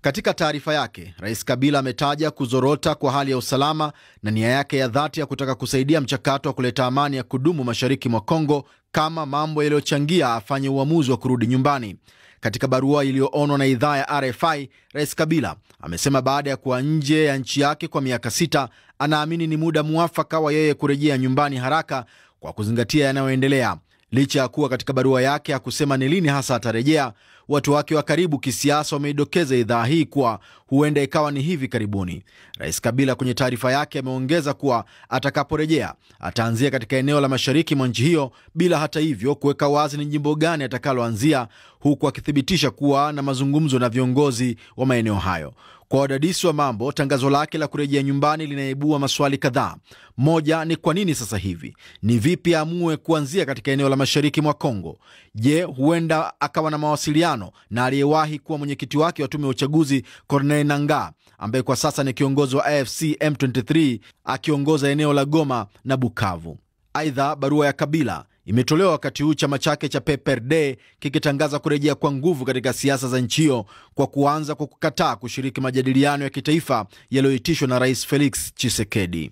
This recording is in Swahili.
Katika taarifa yake, Rais Kabila ametaja kuzorota kwa hali ya usalama na nia yake ya dhati ya kutaka kusaidia mchakato wa kuleta amani ya kudumu mashariki mwa Kongo kama mambo yaliyochangia afanye uamuzi wa kurudi nyumbani. Katika barua iliyoonwa na idhaa ya RFI, Rais Kabila amesema baada ya kuwa nje ya nchi yake kwa miaka 6, anaamini ni muda muafaka wa yeye kurejea nyumbani haraka kwa kuzingatia yanayoendelea. Licha ya kuwa katika barua yake hakusema ni lini hasa atarejea, watu wake wa karibu kisiasa wameidokeza idhaa hii kuwa huenda ikawa ni hivi karibuni. Rais Kabila kwenye taarifa yake ameongeza kuwa atakaporejea ataanzia katika eneo la mashariki mwa nchi hiyo, bila hata hivyo kuweka wazi ni jimbo gani atakaloanzia, huku akithibitisha kuwa na mazungumzo na viongozi wa maeneo hayo. Kwa wadadisi wa mambo, tangazo lake la kurejea nyumbani linaibua maswali kadhaa. Moja ni kwa nini sasa hivi? Ni vipi amue kuanzia katika eneo la mashariki mwa Kongo? Je, huenda akawa na mawasiliano na aliyewahi kuwa mwenyekiti wake wa tume ya uchaguzi Corneille Nangaa, ambaye kwa sasa ni kiongozi wa AFC M23 akiongoza eneo la Goma na Bukavu? Aidha, barua ya Kabila imetolewa wakati huu chama chake cha PPRD kikitangaza kurejea kwa nguvu katika siasa za nchi hiyo kwa kuanza kwa kukataa kushiriki majadiliano ya kitaifa yaliyoitishwa na Rais Felix Tshisekedi.